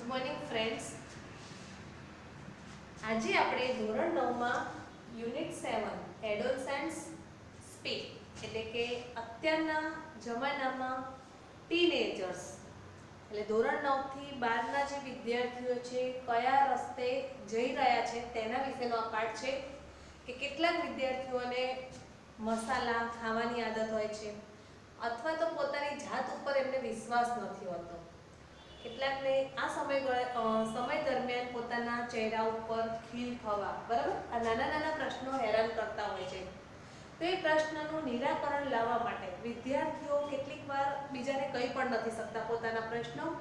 Good morning friends. આજે આપણે ધોરણ 9 માં યુનિટ 7 એડોલસન્ટ્સ સ્પીક એટલે કે અત્યારના જમાનામાં ટીનેજર્સ એટલે ધોરણ 9 થી 12 ના જે વિદ્યાર્થીઓ છે કયા રસ્તે જઈ રહ્યા છે તેના વિશેનો આ પાઠ છે કે કેટલાક વિદ્યાર્થીઓને મસાલા ખાવાની આદત હોય છે અથવા તો પોતાની જાત ઉપર એમને વિશ્વાસ નથી હોતો. કેટલાકને આ સમય દરમિયાન પોતાના ચહેરા ઉપર ખીલ થવા બરાબર આ નાના નાના પ્રશ્નો હેરાન કરતા હોય છે. તો એ પ્રશ્નનું નિરાકરણ લાવવા માટે વિદ્યાર્થીઓ કેટલીક વાર બીજાને કંઈ પણ નથી શકતા પોતાના પ્રશ્નો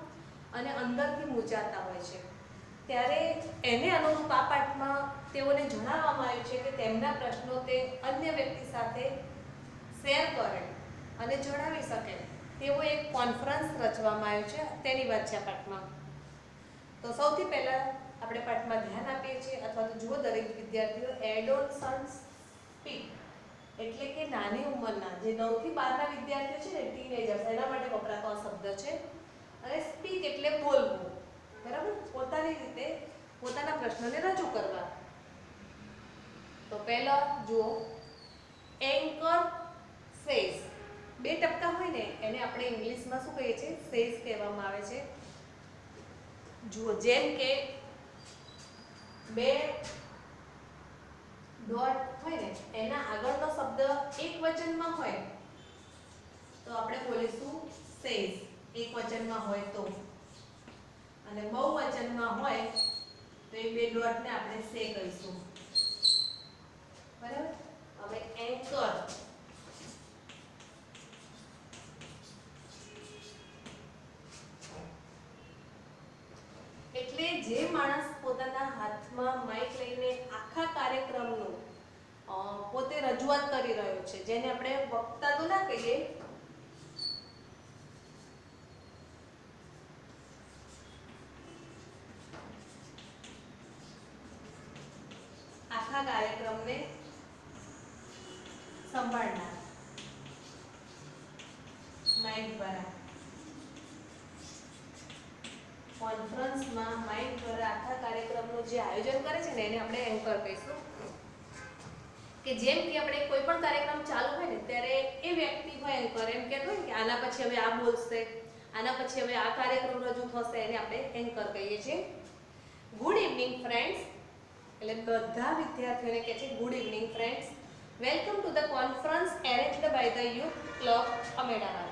અને અંદરથી મૂંઝાતા હોય છે. ત્યારે એને અનુરૂપ આ પાઠમાં તેઓને જણાવવામાં આવ્યું છે કે તેમના પ્રશ્નો તે અન્ય વ્યક્તિ સાથે શેર કરે અને જણાવી શકે તેવો એક કોન્ફરન્સ રચવામાં આવ્યો છે. તેની વાત છે આ પાઠમાં. તો સૌથી પહેલા આપણે પાઠમાં ધ્યાન આપીએ છીએ અથવા તો જુઓ દરેક વિદ્યાર્થીઓ એડોલસન્ટ્સ સ્પીક એટલે કે નાની ઉંમરના જે 9 થી 12 ના વિદ્યાર્થીઓ છે ને ટીનેજર્સ એના માટે વપરાતો આ શબ્દ છે. અને સ્પીક એટલે બોલવું બરાબર પોતાની રીતે પોતાના પ્રશ્નને રજૂ કરવા. તો પહેલા જુઓ એન્કર સેઝ બે ટપકા હોય ને એને આપણે ઇંગ્લિશમાં શું કહીએ છીએ સેઝ કહેવામાં આવે છે. જુઓ જેમ કે બે ડોટ હોય ને એના આગળનો શબ્દ એક વચનમાં હોય તો આપણે બોલીશું સેઝ એક વચનમાં હોય તો, અને બહુવચનમાં હોય તો એ બે ડોટને આપણે સે કહીશું બરાબર. હવે એન્કર એટલે જે માણસ પોતાના હાથમાં માઇક લઈને આખા કાર્યક્રમનું પોતે રજૂઆત કરી રહ્યો છે જેને આપણે વક્તા તો ના કહીએ આખા કાર્યક્રમને સંભાળનાર માઇક દ્વારા કોન્ફરન્સમાં માઇક દ્વારા આખા કાર્યક્રમનું જે આયોજન કરે છે ને એને આપણે એન્કર કહીશું. કે જેમ કે આપણે કોઈ પણ કાર્યક્રમ ચાલુ હોય ને ત્યારે એ વ્યક્તિ હોય એન્કર એમ કહેતો હોય કે આના પછી હવે આ બોલશે, આના પછી હવે આ કાર્યક્રમ રજૂ થશે એને આપણે એન્કર કહીએ છીએ. ગુડ ઇવનિંગ ફ્રેન્ડ્સ એટલે બધા વિદ્યાર્થીઓને કહે છે good evening friends, welcome to the conference arranged by the youth club Ahmedabad.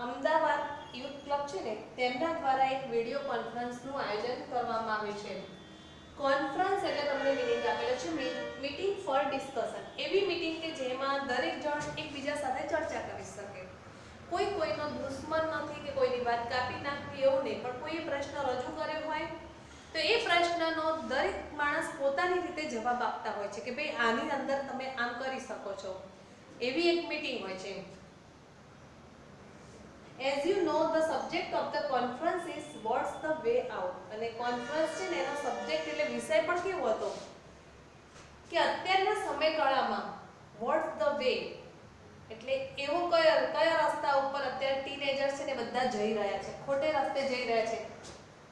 Ahmedabad youth club છે ને તેમના દ્વારા એક વિડિયો કોન્ફરન્સનું આયોજન કરવામાં આવ્યું છે. કોન્ફરન્સ એટલે તમને મીનિંગ આપેલો છે મીટિંગ ફોર ડિસ્કશન, એવી મીટિંગ કે જેમાં દરેક જણ એકબીજા સાથે ચર્ચા કરી શકે. કોઈ કોઈનો દુશ્મન નથી કે કોઈની વાત કાપી નાખવી એવું નહીં, પણ કોઈએ પ્રશ્ન રજૂ કર્યો હોય તો એ પ્રશ્નનો દરેક માણસ પોતાની રીતે જવાબ આપતા હોય છે કે ભાઈ આની અંદર તમે આમ કરી શકો છો, એવી એક મીટિંગ હોય છે. As you know, the subject of the conference is what's the way out. અને કોન્ફરન્સ છે ને એનો સબ્જેક્ટ એટલે વિષય પણ કેવો હતો કે અત્યારના સમયગાળામાં what's the way એટલે એવો કયા રસ્તા ઉપર અત્યારે ટીનેજર્સ છે ને બધા જઈ રહ્યા છે, ખોટે રસ્તે જઈ રહ્યા છે,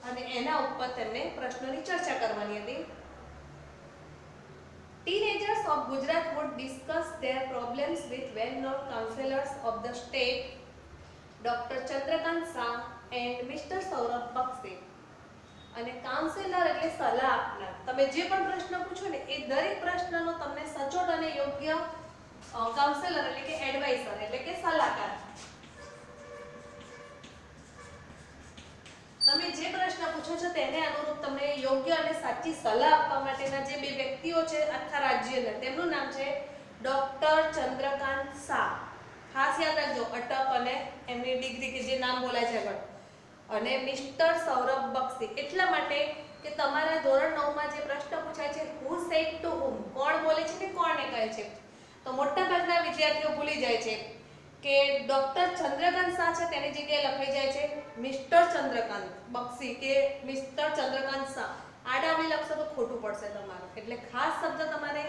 અને એના ઉપર તેમને પ્રશ્નોની ચર્ચા કરવાની હતી. Teenagers of Gujarat would discuss their problems with well-known counselors of the state, Dr. Chandrakant Shah and Mr. Saurabh બક્ષી. અને કાઉન્સેલર એટલે સલાહ આપનાર. તમે જે પણ પ્રશ્ન પૂછો ને એ દરેક પ્રશ્નનો તમને સચોટ અને યોગ્ય કાઉન્સેલર એટલે કે એડવાઇઝર એટલે કે સલાહકાર, તમે જે પ્રશ્ન પૂછો છો તેને અનુરૂપ તમને યોગ્ય અને સાચી સલાહ આપવા માટેના જે બે વ્યક્તિઓ છે આખા રાજ્યના, તેમનું નામ છે ડોક્ટર ચંદ્રકાંત શાહ. ખાસ યાદ રાખજો અટક અને એમની ડિગ્રી કે જે નામ બોલાય છે આગળ, અને મિસ્ટર સૌરભ બક્ષી એટલા માટે કે તમારા ધોરણ 9 માં જે પ્રશ્ન પૂછાય છે હુ સેડ ટુ હુમ, કોણ બોલે છે ને કોણને કહે છે, તો મોટા ભાગના વિદ્યાર્થીઓ ભૂલી જાય છે કે ડોક્ટર ચંદ્રકાંત શાહ છે તેની જગ્યાએ લખાઈ જાય છે મિસ્ટર ચંદ્રકાંત બક્ષી કે મિસ્ટર ચંદ્રકાંત શાહ. આડામી લખશો તો ખોટું પડશે તમારું, એટલે ખાસ શબ્દ તમારે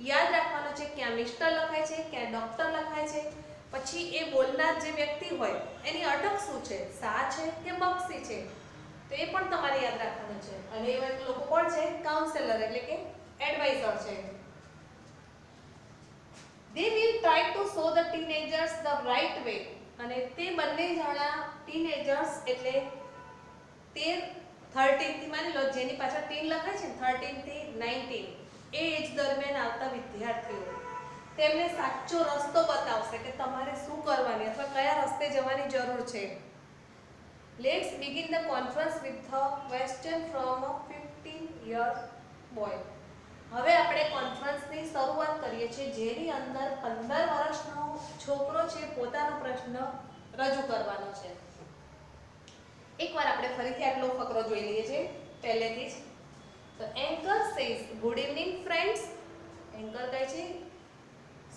યાદ રાખવાનું છે ક્યાં મિસ્ટર લખાય છે, ક્યાં ડોક્ટર લખાય છે, પછી એ બોલનાર જે વ્યક્તિ હોય એની અટક શું છે, સા છે કે બક્ષી છે, તો એ પણ તમારે યાદ રાખવાનું છે. અને એવા લોકો કોણ છે, કાઉન્સેલર એટલે કે એડવાઇઝર છે. They will try to show the teenagers the right way. અને તે બંને જણા ટીનેજર્સ એટલે 13 થી માની લો જેની પાછળ ટીન લખાય છે 13 થી 19 એ એજ દરમિયાન આવતા વિદ્યાર્થીઓ તેમને સાચો રસ્તો બતાવશે કે તમારે શું કરવાની અથવા કયા રસ્તે જવાની જરૂર છે. Let's begin the conference with a question from a 15-year boy. હવે આપણે કોન્ફરન્સની શરૂઆત કરીએ છીએ જેની અંદર 15 વર્ષનો છોકરો છે પોતાનો પ્રશ્ન રજૂ કરવાનો છે. એકવાર આપણે ફરીથી આટલો ફકરો જોઈ લઈએ છીએ પહેલેથી જ. તો anchor says good evening friends. Anchor કહે છે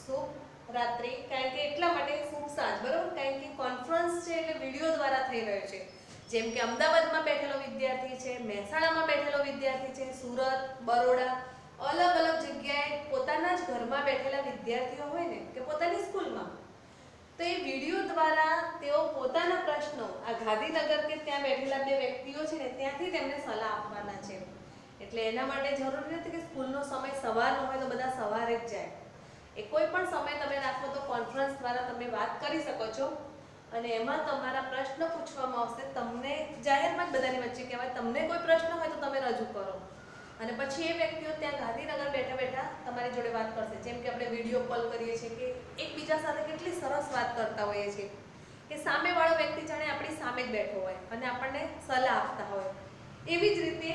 શુભ રાત્રિ, કારણ કે એટલા માટે શુભ સાંજ, બરોબર, કારણ કે કોન્ફરન્સ છે એટલે વિડિયો દ્વારા થઈ રહ્યો છે. જેમ કે અમદાવાદમાં બેઠેલો વિદ્યાર્થી છે, મહેસાણામાં બેઠેલો વિદ્યાર્થી છે, સુરત, બરોડા, અલગ અલગ જગ્યાએ પોતાના જ ઘરમાં બેઠેલા વિદ્યાર્થીઓ હોય ને કે પોતાની સ્કૂલમાં, તો એ વિડિયો દ્વારા તેઓ પોતાના પ્રશ્નો આ ગાંધીનગર કે ત્યાં બેઠેલા બે વ્યક્તિઓ છે ને ત્યાંથી તેમને સલાહ આપવાના છે. એટલે એના માટે જરૂરી નથી કે સ્કૂલનો સમય સવારનો હોય તો બધા સવારે જ જાય. એ કોઈ પણ સમય તમે રાખો તો કોન્ફરન્સ દ્વારા તમે વાત કરી શકો છો અને એમાં તમારા પ્રશ્ન પૂછવામાં આવશે. તમને જાહેરમાં જ બધાની વચ્ચે કહેવાય તમને કોઈ પ્રશ્ન હોય તો તમે રજૂ કરો અને પછી એ વ્યક્તિઓ ત્યાં ગાંધીનગર બેઠા બેઠા તમારી જોડે વાત કરશે. જેમ કે આપણે વિડીયો કોલ કરીએ છીએ કે એકબીજા સાથે કેટલી સરસ વાત કરતા હોઈએ છીએ કે સામેવાળો વ્યક્તિ જાણે આપણી સામે જ બેઠો હોય અને આપણને સલાહ આપતા હોય. એવી જ રીતે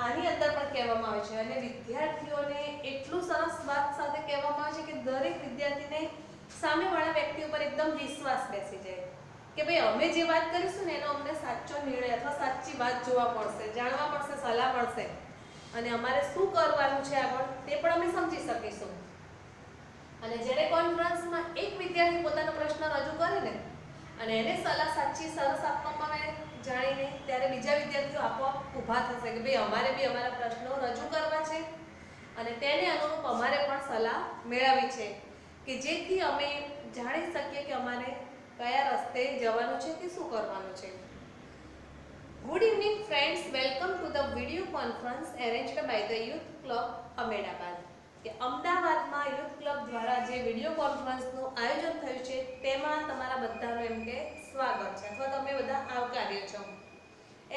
આની અંદર પણ કહેવામાં આવે છે અને વિદ્યાર્થીઓને એટલું સરસ વાત સાથે કહેવામાં આવે છે કે દરેક વિદ્યાર્થીને સામેવાળા વ્યક્તિ ઉપર એકદમ વિશ્વાસ બેસી જાય કે ભાઈ અમે જે વાત કરીશું ને એનો અમને સાચો નિર્ણય અથવા સાચી વાત જોવા મળશે, જાણવા મળશે, સલાહ મળશે અને અમારે શું કરવાનું છે આગળ તે પણ અમે સમજી શકીશું. અને જ્યારે કોન્ફરન્સમાં એક વિદ્યાર્થી પોતાનો પ્રશ્ન રજૂ કરે ને અને એને સલાહ સાચી સરસ આપવામાં આવે જાણીને, ત્યારે બીજા વિદ્યાર્થીઓ આપોઆપ ઊભા થશે કે ભાઈ અમારે બી અમારા પ્રશ્નો રજૂ કરવા છે અને તેને અનુરૂપ અમારે પણ સલાહ મેળવવી છે કે જેથી અમે જાણી શકીએ કે અમારે કયા રસ્તે જવાનું છે કે શું કરવાનું છે. Good evening friends, welcome to the video conference arranged by the Youth Club Ahmedabad. કે અમદાવાદમાં યુથ ક્લબ દ્વારા જે વિડિયો કોન્ફરન્સનું આયોજન થયું છે તેમાં તમારા બધાનું એમ કે સ્વાગત છે અથવા તમે બધા આવકાર્ય છો.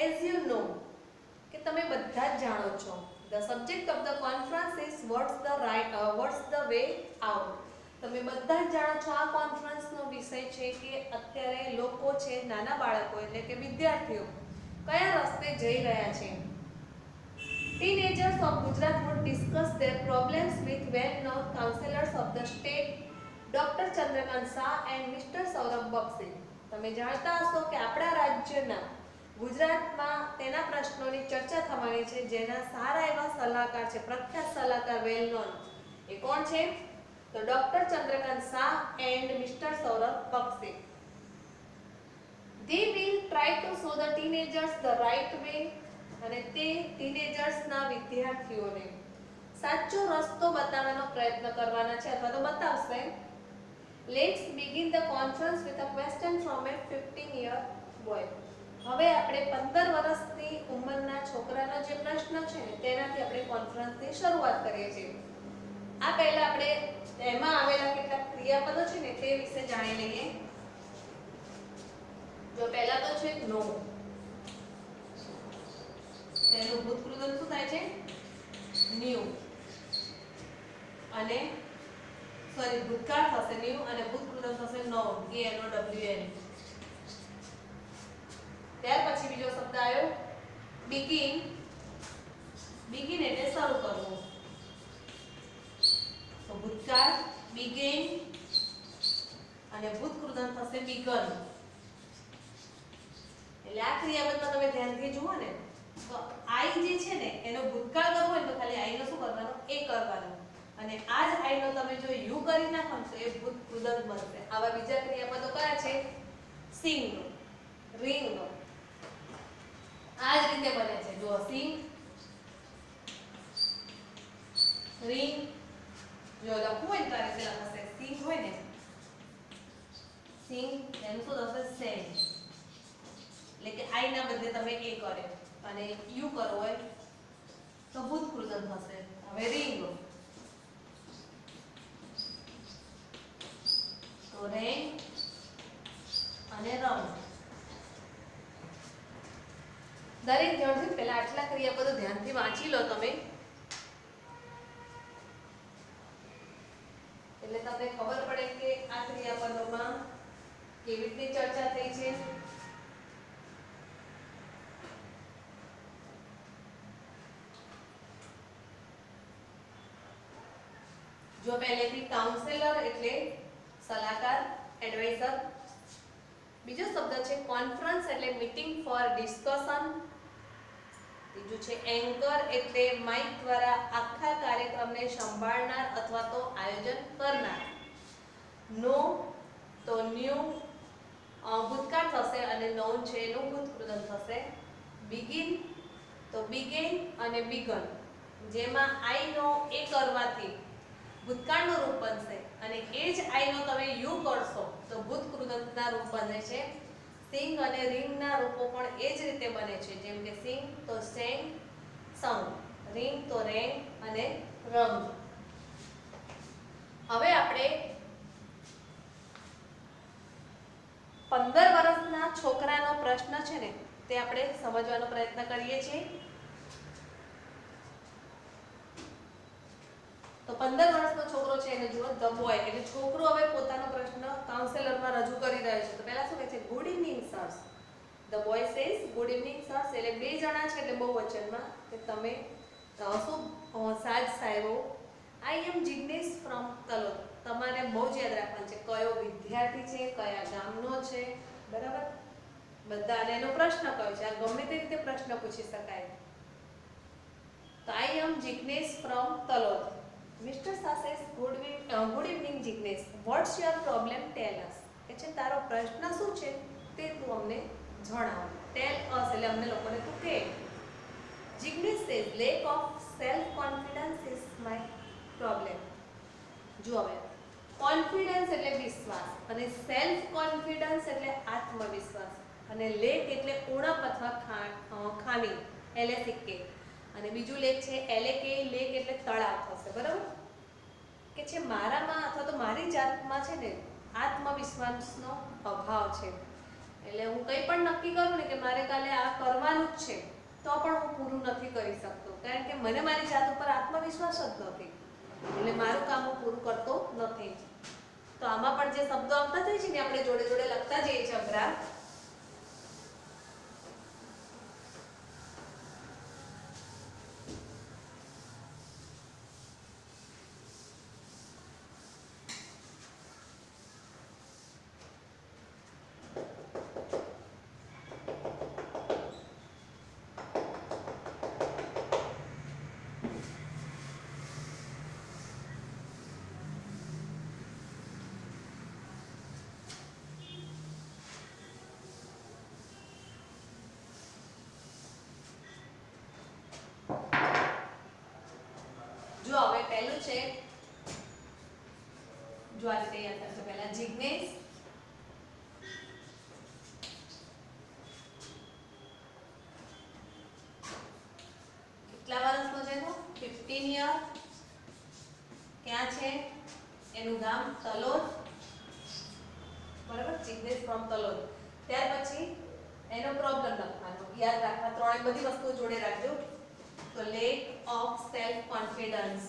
As you know કે તમે બધા જ જાણો છો, the subject of the conference is what's the way out. તમે બધા જ જાણો છો આ કોન્ફરન્સનો વિષય છે કે અત્યારે લોકો છે નાના બાળકો એટલે કે વિદ્યાર્થીઓ કયા રસ્તે જઈ રહ્યા છે. Teenagers of Gujarat would discuss their problems with well-known counselors of the state, Dr. Chandrakant Shah and Mr. Saurabh Bakshi. તમે જાણતા હશો કે આપણા રાજ્યના ગુજરાતમાં તેના પ્રશ્નોની ચર્ચા થવાની છે જેના સારા એવા સલાહકાર છે, પ્રખ્યાત સલાહકાર વેલ-નોન. એ કોણ છે? તો doctor Chandrakant Shah and mister Saurabh Bakshi. They will try to show the teenagers the right way. અને તે ટીનેજર્સના વિદ્યાર્થીઓને સાચો રસ્તો બતાવવાનો પ્રયત્ન કરવાના છે અથવા તો બતાવશે. Let's begin the conference with a question from a 15-year boy. હવે આપણે 15 વર્ષની ઉંમરના છોકરાનો જે પ્રશ્ન છે ને તેનાથી આપણે કોન્ફરન્સની શરૂઆત કરીએ છીએ. આ પહેલા આપણે એમાં આવેલા કેટલાક ક્રિયાપદો છે ને તે વિશે જાણી લઈએ. જો પહેલા તો છે નો. તેનું ભૂતકૃદંત શું થાય છે? ન્યુ. અને ભૂતકાળ થશે ન્યુ અને ભૂતકૃદંત થશે નોન, NOWN. ત્યાર પછી બીજો શબ્દ આવ્યો begin. begin એટલે શરૂ કરવું. તો ભૂતકાળ begin અને ભૂતકૃદંત થશે begun. એટલે આ ક્રિયાપદમાં તમે ધ્યાનથી જુઓ ને તો આઈ જે છે ને એનો ભૂતકાળ કરવો હોય તો ખાલી આઈ નો શું કરવાનો? એ કરવાનો. અને આ જ આઈ નો તમે જો યુ કરી નાખો તો એ ભૂતકૃદંત બનશે. આવા બીજા ક્રિયાપદો કયા છે? સિંગ નો, રિંગ નો. આ જ રીતે બને છે. જો સિંગ, રિંગ, જો લખવું હોય ને તો આ રીતે લખાશે સિંગ હોય ને સિંગ એનું શું થશે સેન્ડ એટલે કે આઈ ના બદલે તમે એ કરે અને યુ કરો હોય તો ભૂતકૃદંત થશે હવે રિંગ તો રેંગ અને રંગ દરેક જણ પહેલા આટલા ક્રિયાપદો ધ્યાનથી વાંચી લો તમે એટલે તમને ખબર પડે કે આ ક્રિયાપદોમાં કેવી રીતે ચર્ચા થઈ છે જો પહેલેથી કાઉન્સેલર એટલે સલાહકાર એડવાઇઝર બીજો શબ્દ છે કોન્ફરન્સ એટલે મીટિંગ ફોર ડિસ્કશન ત્રીજું છે એન્કર એટલે માઇક દ્વારા આખા કાર્યક્રમને સંભાળનાર અથવા તો આયોજન કરનાર નો તો ન્યુ ભૂતકાળ થશે અને નોન છે એનું ભૂતકૃદંત થશે બિગિન તો બિગેન અને બિગન જેમાં આઈ નો એ કરવાથી ભૂતકાળનું રૂપ બનશે અને એ જ આઈ નો તમે યુ કરશો તો ભૂતકૃદંતના રૂપ બને છે સિંગ અને રિંગના રૂપો પણ એ જ રીતે બને છે જેમ કે સિંગ તો સેંગ સૌ રિંગ તો રેંગ અને રંગ હવે આપણે 15 વર્ષના છોકરાનો પ્રશ્ન છે ને તે આપણે સમજવાનો પ્રયત્ન કરીએ છીએ તો 15 વર્ષનો છોકરો છે એને જુઓ ધ બોય એટલે છોકરો હવે પોતાનો પ્રશ્ન કાઉન્સેલરમાં રજૂ કરી રહ્યો છે તો પહેલા શું કહે છે good evening સર્સ the boy says good evening સર્સ એટલે બે જણા છે એટલે બહુવચનમાં કે તમે શું સાજ સાહેબો આઈ એમ જિગ્નેશ ફ્રોમ તલોદ તમારે બહુ જ યાદ રાખવાનું છે કયો વિદ્યાર્થી છે કયા ગામનો છે બરાબર બધાને એનો પ્રશ્ન કયો છે આ ગમે તે રીતે પ્રશ્ન પૂછી શકાય તો I am Jignesh from Talod Mr. Shah says, good evening, Jignesh. What's your problem? Tell us. એટલે તારો પ્રશ્ન શું છે તે તું અમને જણાવ. Tell us એટલે અમને લોકોને તું કહે. Jignesh says, lack of self-confidence is my problem. જો હવે કોન્ફિડન્સ એટલે વિશ્વાસ અને સેલ્ફ કોન્ફિડન્સ એટલે આત્મવિશ્વાસ અને લેક એટલે ઉણપ અથવા ખામી LSK અને બીજું લેક છે LAK લેક એટલે તળાવ થશે બરાબર કે છે મારામાં અથવા તો મારી જાતમાં છે ને આત્મવિશ્વાસનો અભાવ છે એટલે હું કંઈ પણ નક્કી કરું ને કે મારે કાલે આ કરવાનું જ છે તો પણ હું પૂરું નથી કરી શકતો કારણ કે મને મારી જાત ઉપર આત્મવિશ્વાસ જ નથી એટલે મારું કામ હું પૂરું કરતો નથી તો આમાં પણ જે શબ્દો આવતા જાય છે ને આપણે જોડે જોડે લખતા જઈએ છીએ અભ્યાસ જો હવે પહેલું છે જો આ રીતે યાદ કરજો પહેલા જિગ્નેશ કેટલા વર્ષનો છે તો 15 યર ક્યાં છે એનું ગામ તલોદ બરાબર જિગ્નેશ ફ્રોમ તલોદ ત્યાર પછી એનો પ્રોબ્લેમ લખવાનો યાદ રાખવા ત્રણે બધી વસ્તુઓ જોડે રાખજો તો lack of self confidence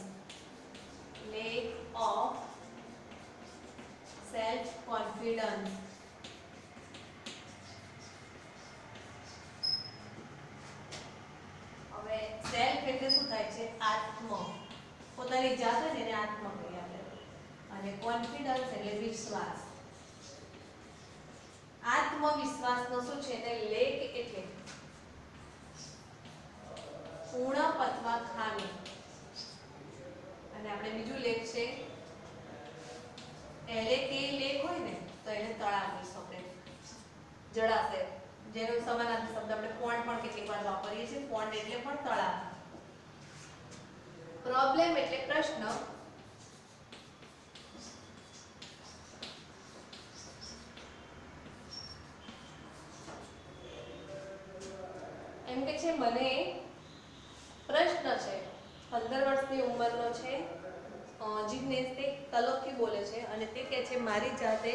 હવે સેલ્ફ એટલે શું થાય છે આત્મ પોતાની જાત હોય ને એને આત્મ કહીએ આપણે અને કોન્ફિડન્સ એટલે વિશ્વાસ આત્મવિશ્વાસનો શું છે તે લેક એટલે ઉણપ અથવા ખામી અને આપણે બીજું લેખ છે LAK લેખ હોય ને તો એને તળાવ કહીશું આપણે જળાશય જેનો સમાનાર્થી શબ્દ આપણે પોન્ડ પણ કેટલીક વાર વાપરીએ છીએ પોન્ડ એટલે પણ તળાવ પ્રોબ્લેમ એટલે પ્રશ્ન એમ કે છે મને પ્રશ્ન છે, 15 વર્ષની ઉંમરનો છે જિગ્નેશ, તે તલબથી બોલે છે અને તે કહે છે મારી જાતે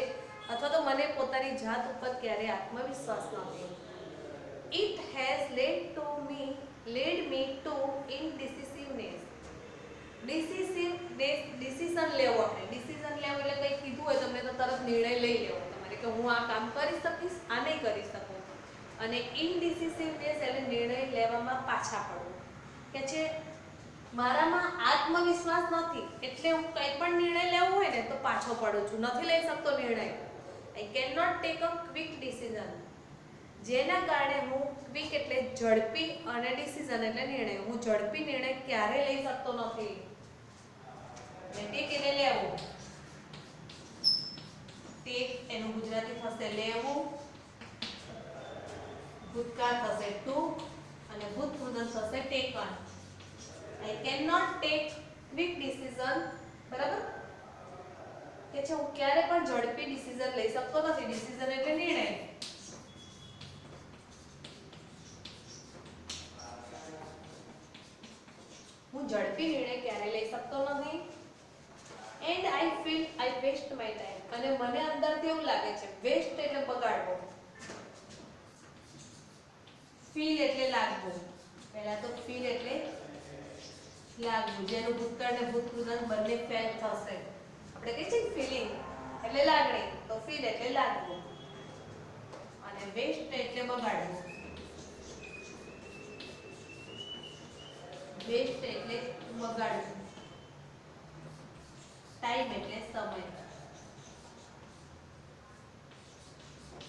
અથવા તો મને પોતાની જાત ઉપર ક્યારેય આત્મવિશ્વાસ નથી. It has led me to indecisiveness. Decision લેવો, આપણે ડિસિઝન લેવો એટલે કંઈ કીધું હોય તમને તો તરત નિર્ણય લઈ લેવો તમારે કે હું આ કામ કરી શકીશ, આ નહીં કરી શકું. અને ઇનડિસિસિવનેસ એટલે નિર્ણય લેવામાં પાછા પડવું. કે છે મારામાં આત્મવિશ્વાસ નથી એટલે હું કંઈ પણ નિર્ણય લેવો હોય ને તો પાછો પડું છું, નથી લઈ શકતો નિર્ણય. I can not take a quick decision, જેના કારણે હું ક્વિક એટલે ઝડપી અને ડિસિઝન એટલે નિર્ણય, હું ઝડપી નિર્ણય ક્યારે લઈ શકતો નથી. ટેક એટલે લેવું, ટેક એનું ગુજરાતી થશે લેવું, ભૂતકાળ થશે ટુ અને ભૂતપૂર્વ થશે taken. I cannot take quick decision, બરાબર? કે છે હું ક્યારે પણ ઝડપી ડિસિઝન લઈ શકતો નથી. ડિસિઝન એટલે નિર્ણય. હું ઝડપી નિર્ણય ક્યારે લઈ શકતો નથી. And I feel I waste my time. અને મને અંદરથી એવું લાગે છે, વેસ્ટ એટલે બગાડવો, ફીલ એટલે લાગવું. પહેલા તો ફીલ એટલે લાગવું, જેનું ભૂતકાળ ને ભૂતપૂર્વ બંને ફેલ થશે. આપણે કહીએ છીએ ફીલિંગ એટલે લાગણી, તો ફીલ એટલે લાગવું અને વેસ્ટ એટલે બગાડવું. વેસ્ટ એટલે બગાડવું, ટાઈમ એટલે સમય.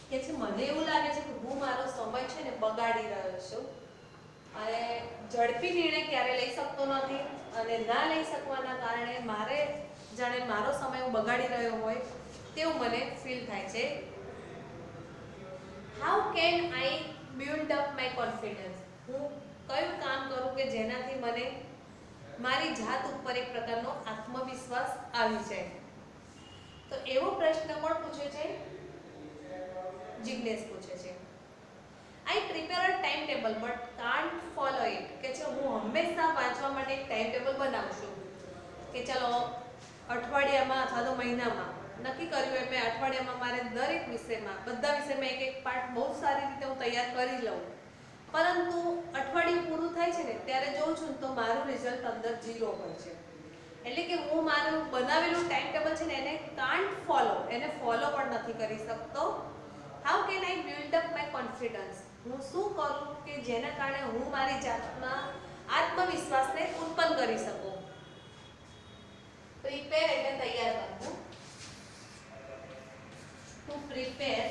કે છે મને એવું લાગે છે કે હું મારો સમય છે ને બગાડી રહ્યો છું અને ઝડપી નિર્ણય ક્યારે લઈ શકતો નથી અને ના લઈ શકવાના કારણે મારે જાણે મારો સમય હું બગાડી રહ્યો હોય તેવું મને ફીલ થાય છે. How can I build up my confidence? હું કયું કામ કરું કે જેનાથી મને મારી જાત ઉપર એક પ્રકારનો આત્મવિશ્વાસ આવી જાય? તો એવો પ્રશ્ન કોણ પૂછે છે? જિગ્નેશ પૂછે છે. I prepare a time table but can't follow it. કે છે હું હંમેશા વાંચવા માટે એક ટાઈમ ટેબલ બનાવું છું કે ચાલો અઠવાડિયામાં અથવા તો મહિનામાં નક્કી કર્યું હોય મેં અઠવાડિયામાં મારે દરેક વિષયમાં બધા વિષયમાં એક એક પાઠ બહુ સારી રીતે હું તૈયાર કરી લઉં, પરંતુ અઠવાડિયું પૂરું થાય છે ને ત્યારે જોઉં છું તો મારું રિઝલ્ટ અંદર 0 હોય છે. એટલે કે હું મારું બનાવેલું ટાઈમ ટેબલ છે ને એને કાન્ટ ફોલો, એને ફોલો પણ નથી કરી શકતો. How can I build up my confidence? હું શું કરું કે જેના કારણે હું મારી જાતમાં આત્મવિશ્વાસને ઉત્પન્ન કરી શકું? પ્રિપેર એટલે તૈયાર કરવું, ટુ પ્રિપેર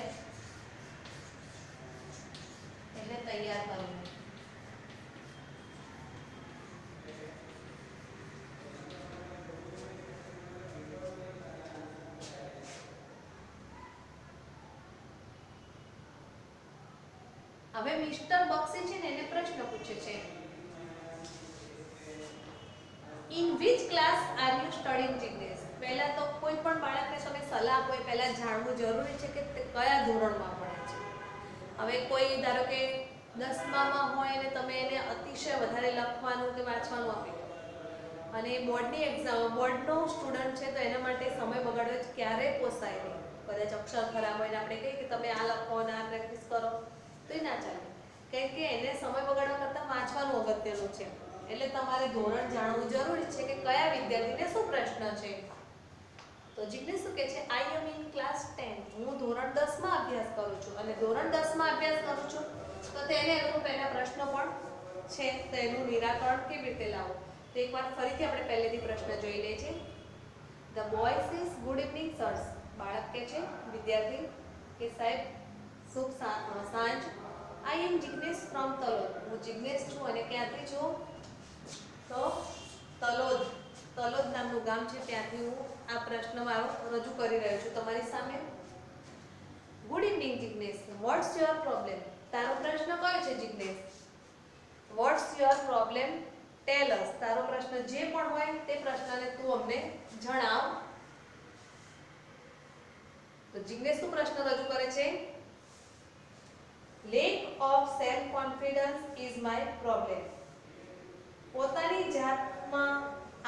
એટલે તૈયાર કરવું. હવે મિસ્ટર બક્ષી છે ને એને પ્રશ્ન પૂછે છે, in which class are you studying Jignesh? પહેલા તો કોઈ પણ બાળકને તમે સલાહ આપો એ પહેલા જાણવું જરૂરી છે કે તે કયા ધોરણમાં ભણે છે. હવે કોઈ ધારો કે 10મામાં હોય અને તમે એને અતિશય વધારે લખવાનું કે વાંચવાનું આપી દો અને બોર્ડની એક્ઝામ, બોર્ડનો સ્ટુડન્ટ છે તો એના માટે સમય બગાડવો ક્યારેય પોસાય નહીં. કદાચ અક્ષર ખરાબ હોય ને આપણે કહીએ કે તમે આ લખો અને આ પ્રેક્ટિસ કરો તો એ ના ચાલે, કારણ કે એને સમય બગાડવા કરતાં વાંચવાનું અગત્યનું છે. એટલે તમારે ધોરણ જાણવું જરૂરી છે કે કયા વિદ્યાર્થીને શું પ્રશ્ન છે. તો જિગ્નેશ શું કહે છે? આઈ એમ ઇન ક્લાસ 10. હું ધોરણ 10માં અભ્યાસ કરું છું અને ધોરણ 10માં અભ્યાસ કરું છું તો તેને અનુરૂપ એના પ્રશ્નો પણ છે, તો એનું નિરાકરણ કેવી રીતે લાવવું? તો એકવાર ફરીથી આપણે પહેલેથી પ્રશ્ન જોઈ લઈએ છીએ. The boy says good evening સર્સ. બાળક કહે છે, વિદ્યાર્થી કે સાહેબ શુભ સાંજ. આઈ એમ જિગ્નેશ ફ્રોમ તલોદ. હું જિગ્નેશ છું અને ક્યાંથી છું? તો તલોદ, તલોદ નામનું ગામ છે ત્યાંથી હું આ પ્રશ્ન મારો રજૂ કરી રહ્યો છું તમારી સામે. Good evening Jignesh, what's your problem? તારો પ્રશ્ન કયો છે Jignesh? What's your problem? Tell us. તારો પ્રશ્ન જે પણ હોય તે પ્રશ્નને તું અમને જણાવ. તો જિગ્નેશ શું પ્રશ્ન રજૂ કરે છે? Lack of self confidence is my problem. પોતાની જાતમાં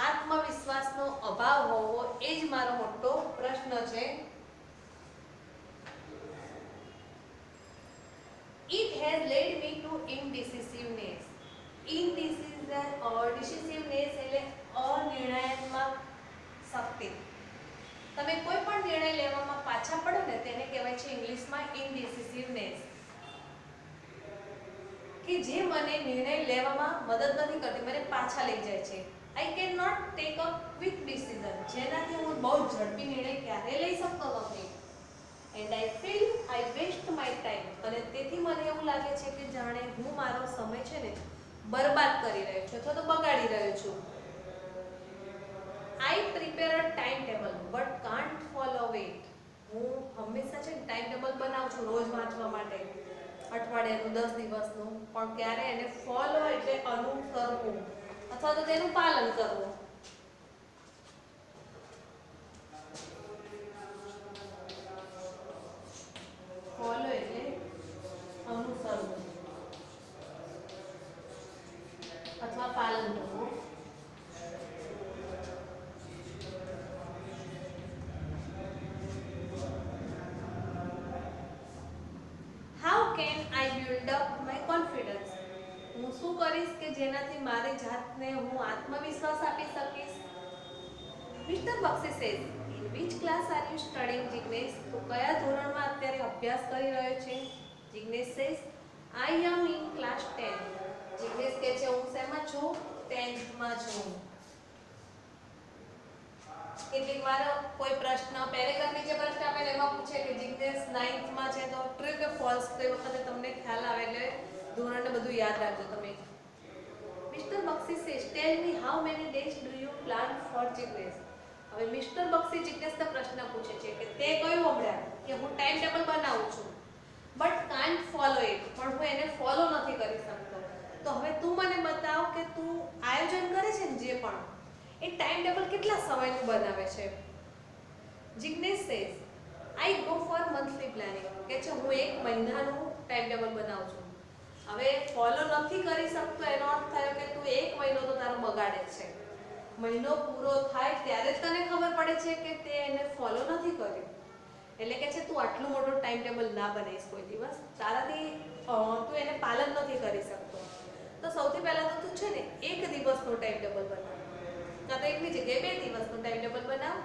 આત્મવિશ્વાસનો અભાવ હોવો એ જ મારો મોટો પ્રશ્ન છે. It has led me to indecisiveness. Decisiveness એટલે અનિર્ણયાત્મક શક્તિ. તમે કોઈ પણ નિર્ણય લેવામાં પાછા પડો ને તેને કહેવાય છે ઇંગ્લિશમાં indecisiveness. કે જે મને નિર્ણય લેવામાં મદદ નથી કરતી, મને પાછા લઈ જાય છે. I cannot take a quick decision. જેનાથી હું બહુ ઝડપી નિર્ણય ક્યારે લઈ શકતો નથી. And I feel I waste my time. અને તેથી મને એવું લાગે છે કે જાણે હું મારો સમય છે ને બરબાદ કરી રહ્યો છું અથવા તો બગાડી રહ્યો છું. I prepare a timetable but can't follow it. હું હંમેશા છે ટાઈમ ટેબલ બનાવું છું રોજ વાંચવા માટે, અઠવાડિયાનું 10 દિવસનું, પણ ક્યારે એને ફોલો એટલે અનુસરવું અથવા તો તેનું પાલન કરવું. ફોલો એટલે અનુસરવું અથવા પાલન કરવું. How can I build up my confidence? હું શું કરીશ કે જેનાથી મારી જાતને હું આત્મવિશ્વાસ આપી શકીશ? Mr. Bakshi says, in which class are you studying, Jignesh? તો કયા ધોરણમાં અત્યારે અભ્યાસ કરી રહ્યો છે? Jignesh says, I am in class 10. Jignesh કહે છે હું શેમાં છું? 10th માં છું. કેટલીક વાર કોઈ પ્રશ્ન પેરેગ્રાફ નીચે પ્રશ્ન આપે એમાં પૂછે કે જિગ્નેશ 9th માં છે તો ટ્રુ કે ફોલ્સ, તો એ વખતે તમને ખ્યાલ આવે એટલે ધોરણને બધું યાદ રાખજો તમે. Mister Bakshi says, tell me how many days do you plan for Jignesh? હવે મિસ્ટર બક્ષી જિગ્નેશને પ્રશ્ન પૂછે છે કે તે કયું હમણાં કે હું ટાઈમ ટેબલ બનાવું છું બટ કાન્ટ ફોલો ઇટ, પણ હું એને ફોલો નથી કરી શકતો. તો હવે તું મને બતાવ કે તું આયોજન કરે છે ને જે પણ એ ટાઈમ ટેબલ કેટલા સમયનું બનાવે છે? Jignesh says, I go for monthly planning. કે છે હું 1 મહિનાનું ટાઈમ ટેબલ બનાવું છું. હવે ફોલો નથી કરી શકતો એનો અર્થ થયો કે તું 1 મહિનો તો તારો બગાડે છે. મહિનો પૂરો થાય ત્યારે તને ખબર પડે છે કે તે એને ફોલો નથી કર્યું. એટલે કે છે તું આટલું મોટું ટાઈમ ટેબલ ના બનાવીશ કોઈ દિવસ, તારાથી તું એને પાલન નથી કરી શકતો. તો સૌથી પહેલા તો તું છે ને 1 દિવસનું ટાઈમ ટેબલ બનાવ, કાં તો એકની જગ્યાએ 2 દિવસનું ટાઈમ ટેબલ બનાવ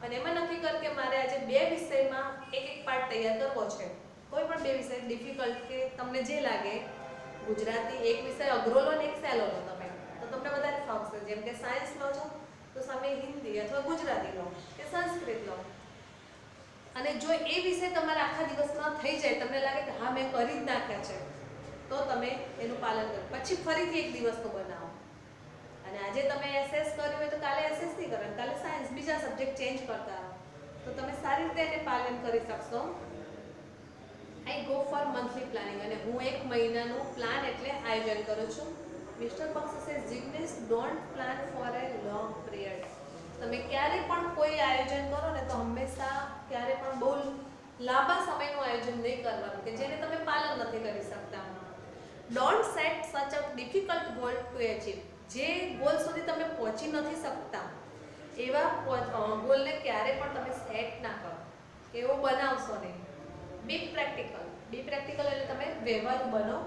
અને એમાં નક્કી કર કે મારે આજે 2 વિષયમાં એક પાર્ટ તૈયાર કરવો છે. કોઈ પણ 2 વિષય ડિફિકલ્ટ કે તમને જે લાગે, ગુજરાતી એક વિષય અઘરો લો ને એક સહેલો લો તમે, તો તમને વધારે ફાવશે. જેમ કે સાયન્સ લો છો તો સામે હિન્દી અથવા ગુજરાતી લો કે સંસ્કૃત લો. અને જો એ વિષય તમારા આખા દિવસમાં થઈ જાય, તમને લાગે કે હા મેં કરી જ નાખ્યા છે, તો તમે એનું પાલન કરો. પછી ફરીથી 1 દિવસનું બનાવો. અને આજે તમે એસએસ કર્યું હોય તો કાલે એસએસ નહીં કરો, કાલે સાયન્સ, બીજા સબ્જેક્ટ ચેન્જ કરતા રહો, તો તમે સારી રીતે એને પાલન કરી શકશો. I go for monthly planning. અને હું 1 મહિનાનું પ્લાન એટલે આયોજન કરું છું. Mister Bakshi says, Jignesh don't plan four A long period. તમે ક્યારે પણ કોઈ આયોજન કરો ને તો હંમેશા ક્યારે પણ બહુ લાંબા સમયનું આયોજન નહીં કરવાનું કે જેને તમે પાલન નથી કરી શકતા. Don't set such a difficult goal to achieve. જે ગોલ સુધી તમે પહોંચી નથી શકતા એવા ગોલને ક્યારે પણ તમે સેટ ના કરો, એવો બનાવશો નહીં. બી પ્રેક્ટિકલ. બી પ્રેક્ટિકલ એટલે તમે વ્યવહારુ બનો.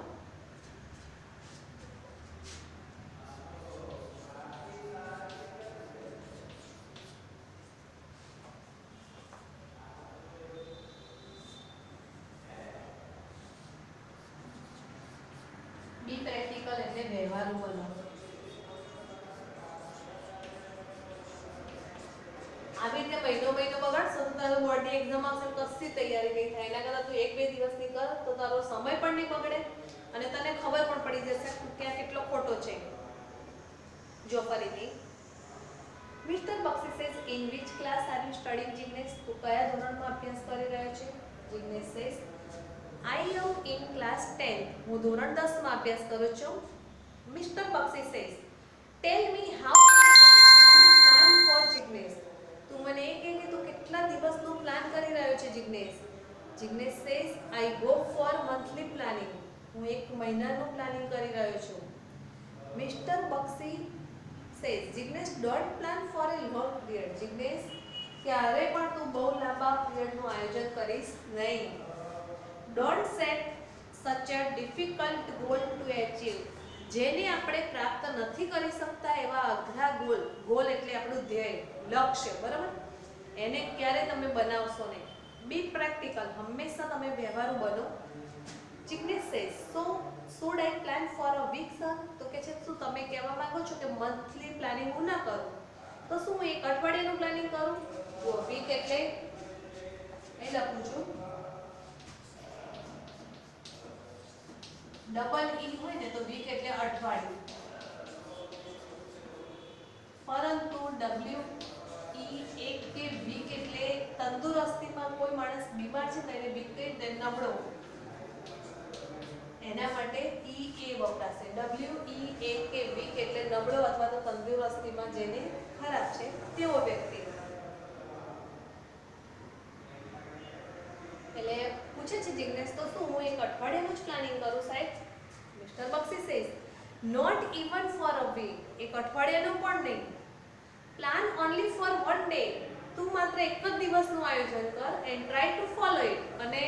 બી પ્રેક્ટિકલ એટલે વ્યવહારુ બનો. આવી રીતે મહિનો બગાડશો તો તારો બોર્ડની એક્ઝામ આવશે, કશી તૈયારી નહીં થાય. એના કરતાં તું 1-2 દિવસની કર તો તારો સમય પણ નહીં બગડે અને તને ખબર પણ પડી જશે કે આ કેટલો ખોટો છે. જો ફરીથી, mister Bakshi says, in which class are you studying, Jignesh? તું કયા ધોરણમાં અભ્યાસ કરી રહ્યો છે? Jignesh says, I am in class 10. હું ધોરણ 10 માં અભ્યાસ કરું છું. Mister Bakshi says, tell me how many days do you plan for, Jignesh? તું મને એ કહે કે તું કેટલા દિવસનું પ્લાન કરી રહ્યો છે, Jignesh? Jignesh says I go for monthly planning. હું એક મહિનાનું પ્લાનિંગ કરી રહ્યો છું. Mister Bakshi says Jignesh don't plan four A long period. Jignesh ક્યારે પણ તું બહુ લાંબા પીરિયડનું આયોજન કરીશ નહીં. Don't set such a difficult goal to achieve. જેને આપણે પ્રાપ્ત નથી કરી શકતા એવા અઘરા ગોલ એટલે આપણું ધ્યેય, લક્ષ્ય, બરાબર, એને ક્યારે તમે બનાવશો નહીં. બી પ્રેક્ટિકલ, હંમેશા તમે વ્યવહારુ બનો. Jignesh says so should I plan for a week sir. તો કે છે શું તમે કહેવા માંગો છો કે મંથલી પ્લાનિંગ હું ના કરું, તો શું હું એક અઠવાડિયાનું પ્લાનિંગ કરું? જો વીક એટલે એ લખું છું ડબલ ઈ હોય ને તો વીક એટલે અઠવાડિયું, પરંતુ ડબલ્યુ ઈ એક કે વીક એટલે તંદુરસ્તીમાં કોઈ માણસ બીમાર છે તો એને વીક કહી નબળો, એના માટે ઈ એ વપરાશે. ડબલ્યુ ઈ એ કે વીક એટલે નબળો અથવા તો તંદુરસ્તીમાં જેને ખરાબ છે તેવો વ્યક્તિ. એટલે પૂછે છે જિગ્નેશ તો શું હું એક અઠવાડિયાનું જ પ્લાનિંગ કરું સાહેબ? Mister Bakshi says not even for a week. એક અઠવાડિયાનું પણ નહીં. Plan only for one day. તું માત્ર એક જ દિવસનું આયોજન કર and try to follow it. અને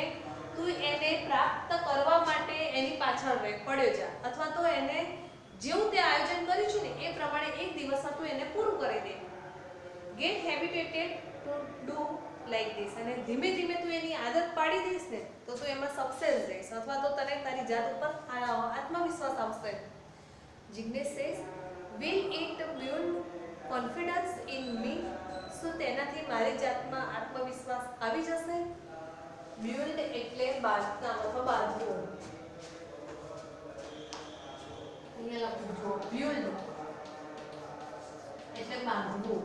તું એને પ્રાપ્ત કરવા માટે એની પાછળ પડ્યો જા, અથવા તો એને જેવું તે આયોજન કર્યું છે ને એ પ્રમાણે એક દિવસમાં તું એને પૂરું કરી દે. Get habituated to do like this. અને ધીમે ધીમે તું એની આદત પાડી દઈશ ને તો તું એમાં સક્સેસ જઈશ, અથવા તો તને તારી જાત ઉપર આત્મવિશ્વાસ આવશે. Jignesh says will it build confidence in મી. શું તેનાથી મારી જાતમાં આત્મવિશ્વાસ આવી જશે? બિલ્ડ એટલે બાંધકામ અથવા બાંધવું. અહીંયા લખું છું બિલ્ડ એટલે બાંધવું.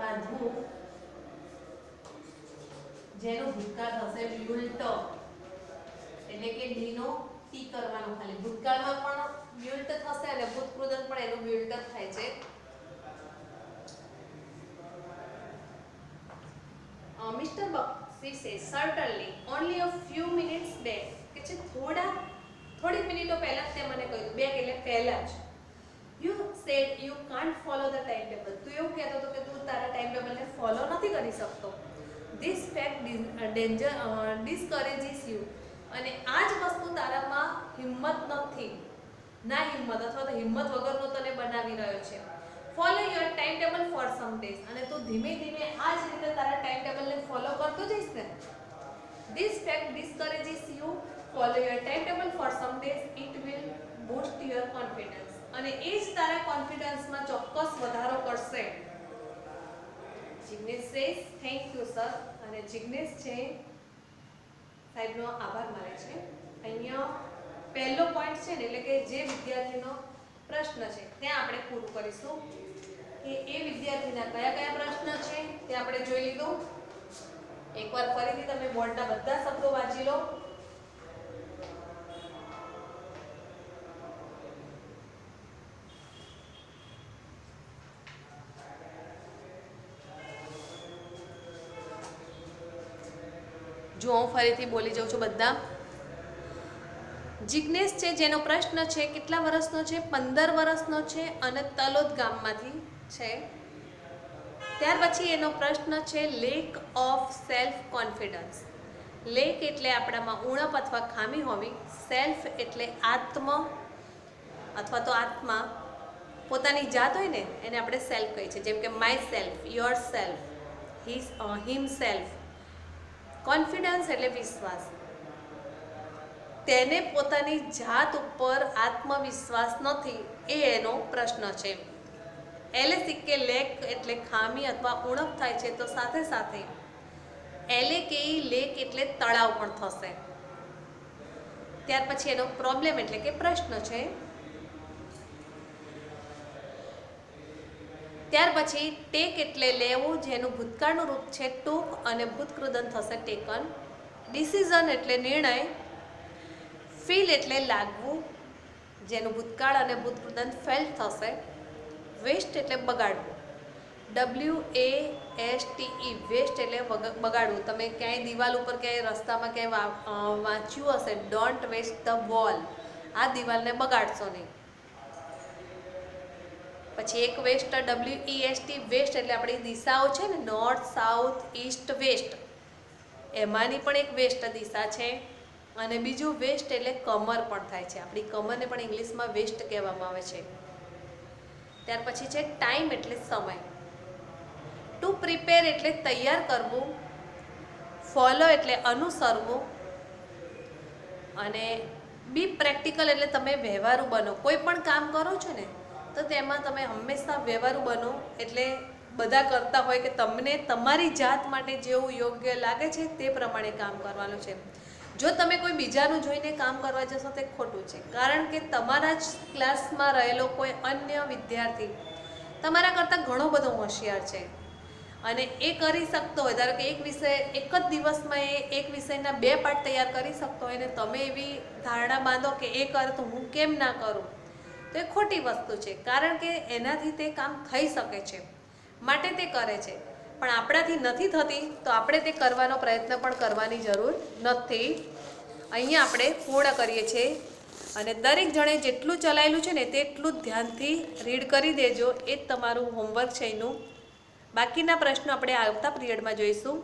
બાંધવું જેનો ભૂતકાળ થશે બિલ્ટ, એટલે કે ડી નો ટી કરવાનો ખાલી. ભૂતકાળમાં પણ બિલ્ટ થશે અને ભૂતકૃદન પણ એનું બિલ્ટ થાય છે. Mister Bakshi says સર્ટનલી only a few minutes back. કે છે થોડી મિનિટો પહેલા તે મને કહ્યું. બેક એટલે પહેલા જ. You said you can't follow the time table. તું એવું કહેતો હતો કે તું તારા ટાઈમ ટેબલને ફોલો નથી કરી શકતો. This fact discourages you. અને આ જ વસ્તુ તારામાં હિંમત નથી, ના હિંમત અથવા તો હિંમત વગરનો તને બનાવી રહ્યો છે. Follow your time table for some days. અને તું ધીમે ધીમે આ જ રીતે તારા ટાઈમ ટેબલને ફોલો કરતો જઈશ ને. This fact discourages you. Follow your time table for some days. It will boost your confidence. અને એ જ તારા કોન્ફિડન્સમાં ચોક્કસ વધારો કરશે. Jignesh says thank you sir. અને જિગ્નેશ છે સાહેબનો આભાર માને છે. અહીંયા પહેલો પોઈન્ટ છે ને એટલે કે જે વિદ્યાર્થીનો પ્રશ્ન છે ત્યાં આપણે પૂરું કરીશું કે એ વિદ્યાર્થીના કયા કયા પ્રશ્ન છે તે આપણે જોઈ લીધું. એકવાર ફરીથી તમે બોર્ડના બધા શબ્દો વાંચી લો. જો હું ફરીથી બોલી જાઉં છું બધા. જિગ્નેશ છે જેનો પ્રશ્ન છે કેટલા વર્ષનો છે? 15 વર્ષનો છે અને તલોદ ગામમાંથી છે. ત્યાર પછી એનો પ્રશ્ન છે lack of self confidence. Lake એટલે આપણામાં ઉણપ અથવા ખામી હોવી. સેલ્ફ એટલે આત્મ અથવા તો આત્મા, પોતાની જાત હોય ને એને આપણે સેલ્ફ કહીએ છીએ. જેમ કે my self, your self, him self. Confidence એટલે વિશ્વાસ. તેને પોતાની જાત ઉપર આત્મવિશ્વાસ નથી એ એનો પ્રશ્ન છે. એલે કે લેક એટલે ખામી અથવા ઉણપ થાય છે તો સાથે સાથે એલે કે લેક એટલે તળાવ પણ થશે. ત્યાર પછી એનો પ્રોબ્લેમ એટલે કે પ્રશ્ન છે. ત્યાર પછી ટેક એટલે લેવું જેનું ભૂતકાળનું રૂપ છે ટુક અને ભૂતકૃદન થશે ટેકન. ડિસિઝન એટલે નિર્ણય. ફીલ એટલે લાગવું જેનું ભૂતકાળ અને ભૂતકૃદન ફેલ્ટ થશે. વેસ્ટ એટલે બગાડવું. WASTE વેસ્ટ એટલે બગાડવું. તમે ક્યાંય દિવાલ ઉપર ક્યાંય રસ્તામાં ક્યાંય વાંચ્યું હશે, ડોન્ટ વેસ્ટ ધ વોલ, આ દિવાલને બગાડશો નહીં. પછી એક વેસ્ટ WEST વેસ્ટ એટલે આપણી દિશાઓ છે ને, નોર્થ, સાઉથ, ઈસ્ટ, વેસ્ટ, એમાંની પણ એક વેસ્ટ દિશા છે. અને બીજું વેસ્ટ એટલે કમર પણ થાય છે, આપણી કમરને પણ ઇંગ્લિશમાં વેસ્ટ કહેવામાં આવે છે. ત્યાર પછી છે ટાઈમ એટલે સમય. ટુ પ્રિપેર એટલે તૈયાર કરવું, ફોલો એટલે અનુસરવું, અને બી પ્રેક્ટિકલ એટલે તમે વ્યવહારુ બનો. કોઈ પણ કામ કરો છો ને તો તેમાં તમે હંમેશા વ્યવહારુ બનો. એટલે બધા કરતા હોય કે તમને તમારી જાત માટે જેવું યોગ્ય લાગે છે તે પ્રમાણે કામ કરવાનું છે. જો તમે કોઈ બીજાનું જોઈને કામ કરવા જશો તે ખોટું છે, કારણ કે તમારા જ ક્લાસમાં રહેલો કોઈ અન્ય વિદ્યાર્થી તમારા કરતાં ઘણો બધો હોશિયાર છે અને એ કરી શકતો હોય. ધારો કે એક વિષય એક જ દિવસમાં એ એક વિષયના 2 પાઠ તૈયાર કરી શકતો હોય ને તમે એવી ધારણા બાંધો કે એ કરે તો હું કેમ ના કરું, તો એ ખોટી વસ્તુ છે. કારણ કે એનાથી તે કામ થઈ શકે છે માટે તે કરે છે, પણ આપણાથી નથી થતી તો આપણે તે કરવાનો પ્રયત્ન પણ કરવાની જરૂર નથી. અહીંયા આપણે પૂર્ણ કરીએ છીએ અને દરેક જણે જેટલું ચલાવેલું છે ને તેટલું જ ધ્યાનથી રીડ કરી દેજો. એ જ તમારું હોમવર્ક છે એનું. બાકીના પ્રશ્નો આપણે આવતા પિરિયડમાં જોઈશું.